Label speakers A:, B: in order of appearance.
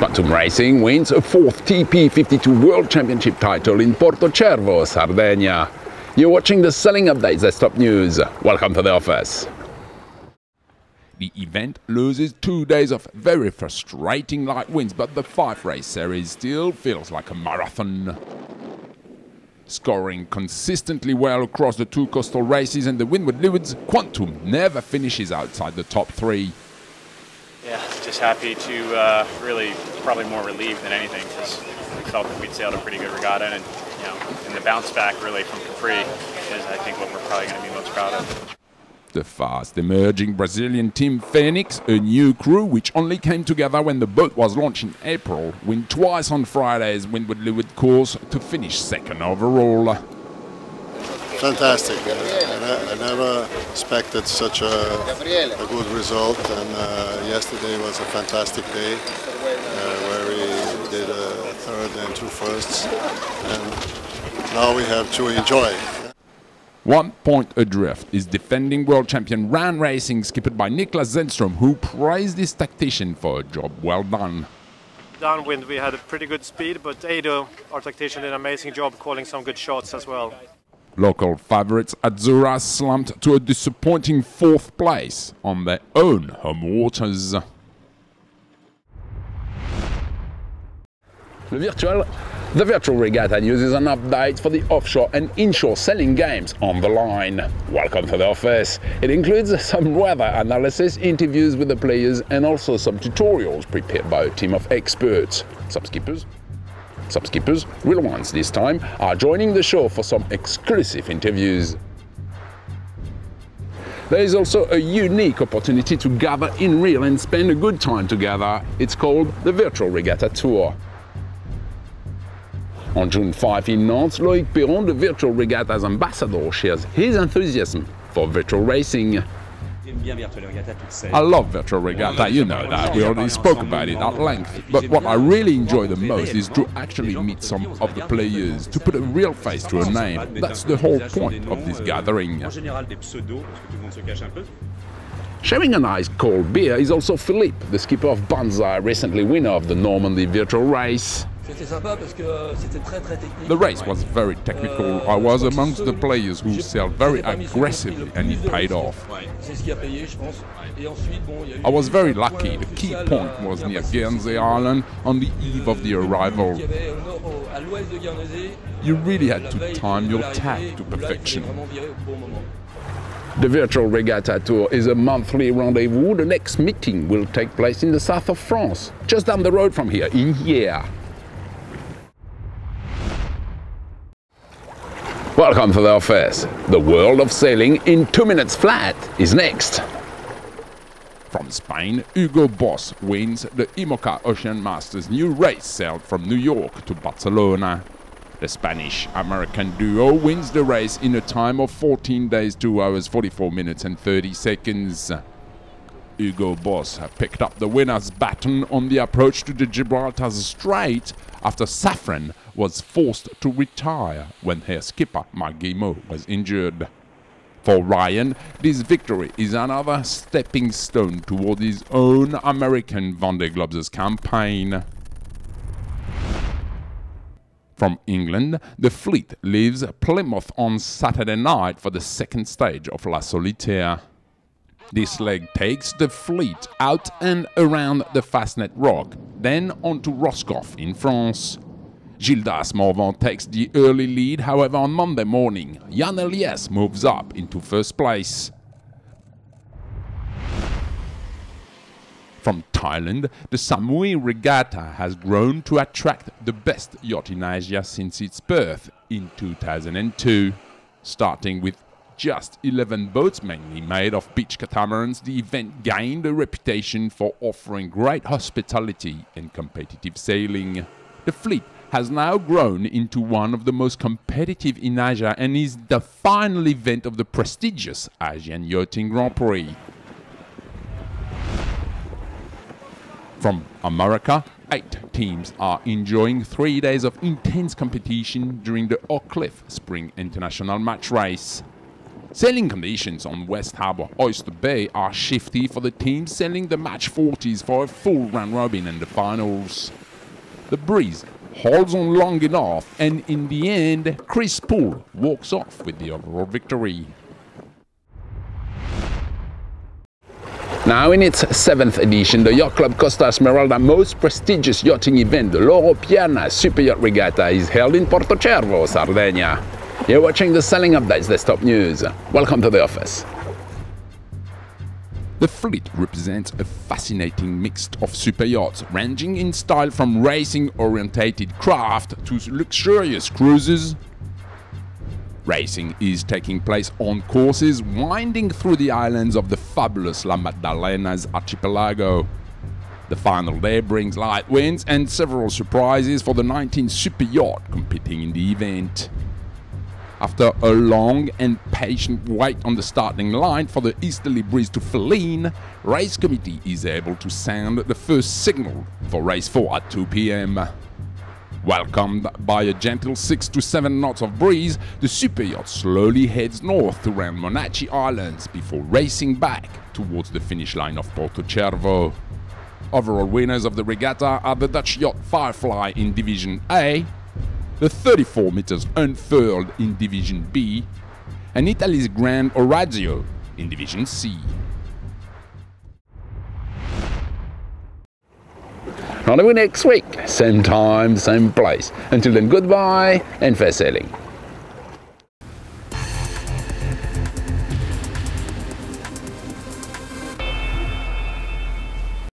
A: Quantum Racing wins a fourth TP52 World Championship title in Porto, Cervo, Sardenia. You're watching the Sailing Updates Destopnews. Welcome to the office. The event loses 2 days of very frustrating light winds, but the 5-race series still feels like a marathon. Scoring consistently well across the two coastal races and the windward leads, Quantum never finishes outside the top 3.
B: Yeah, just happy to really probably more relieved than anything, because we felt that we'd sailed a pretty good regatta, and and the bounce back really from Capri is I think what we're probably going to be most proud of.
A: The fast emerging Brazilian team Phoenix, a new crew which only came together when the boat was launched in April, win twice on Friday's windward leeward course to finish second overall.
C: Fantastic. I never expected such a good result, and yesterday was a fantastic day where we did a third and 2 firsts, and now we have to enjoy.
A: 1 point adrift is defending world champion Ran Racing, skippered by Niklas Zennström, who praised his tactician for a job well done.
D: Downwind we had a pretty good speed, but Ado, our tactician, did an amazing job calling some good shots as well.
A: Local favourites Azzurra slumped to a disappointing 4th place on their own home waters. The virtual regatta news is an update for the offshore and inshore sailing games on the line. Welcome to the office. It includes some weather analysis, interviews with the players, and also some tutorials prepared by a team of experts. Some skippers, real ones this time, are joining the show for some exclusive interviews. There is also a unique opportunity to gather in real and spend a good time together. It's called the Virtual Regatta Tour. On June 5 in Nantes, Loïc Perron, the Virtual Regatta's ambassador, shares his enthusiasm for virtual racing. I love virtual regatta, you know that, we already spoke about it at length, but what I really enjoy the most is to actually meet some of the players, to put a real face to a name. That's the whole point of this gathering. Sharing an ice-cold beer is also Philippe, the skipper of Banzai, recently winner of the Normandy virtual race. The race was very technical. I was amongst the players who sailed very aggressively, and it paid off. I was very lucky. The key point was near Guernsey Island on the eve of the arrival. You really had to time your tack to perfection. The Virtual Regatta Tour is a monthly rendezvous. The next meeting will take place in the south of France, just down the road from here, in Hyères. Welcome to the office. The world of sailing in 2 minutes flat is next. From Spain, Hugo Boss wins the IMOCA Ocean Masters new race sailed from New York to Barcelona. The Spanish-American duo wins the race in a time of 14 days, 2 hours, 44 minutes and 30 seconds. Hugo Boss picked up the winner's baton on the approach to the Gibraltar Strait after Safran was forced to retire when her skipper, Marc Guillemot, was injured. For Ryan, this victory is another stepping stone toward his own American Vendée Globes campaign. From England, the fleet leaves Plymouth on Saturday night for the second stage of La Solitaire. This leg takes the fleet out and around the Fastnet Rock, then on to Roscoff in France. Gildas Morvan takes the early lead, however on Monday morning, Jan Elias moves up into first place. From Thailand, the Samui Regatta has grown to attract the best yacht in Asia since its birth in 2002. Starting with just 11 boats, mainly made of beach catamarans, the event gained a reputation for offering great hospitality and competitive sailing. The fleet has now grown into one of the most competitive in Asia and is the final event of the prestigious Asian Yachting Grand Prix. From America, 8 teams are enjoying 3 days of intense competition during the Oakcliff Spring International Match Race. Sailing conditions on West Harbour Oyster Bay are shifty for the teams sailing the match 40s for a full round robin and the finals. The breeze holds on long enough, and in the end, Chris Poole walks off with the overall victory. Now in its 7th edition, the Yacht Club Costa Smeralda most prestigious yachting event, the Loro Piana Super Yacht Regatta, is held in Porto, Cervo, Sardenia. You're watching the Sailing Updates Destopnews. Welcome to the office. The fleet represents a fascinating mix of super yachts, ranging in style from racing-orientated craft to luxurious cruises. Racing is taking place on courses winding through the islands of the fabulous La Maddalena's archipelago. The final day brings light winds and several surprises for the 19 super yacht competing in the event. After a long and patient wait on the starting line for the easterly breeze to fill in, race committee is able to sound the first signal for race 4 at 2 p.m. Welcomed by a gentle 6 to 7 knots of breeze, the super yacht slowly heads north around Monachi Islands before racing back towards the finish line of Porto Cervo. Overall winners of the regatta are the Dutch yacht Firefly in Division A, the 34 meters unfurled in Division B, and Italy's Grand Orazio in Division C. Rendezvous next week, same time, same place. Until then, goodbye and fair sailing.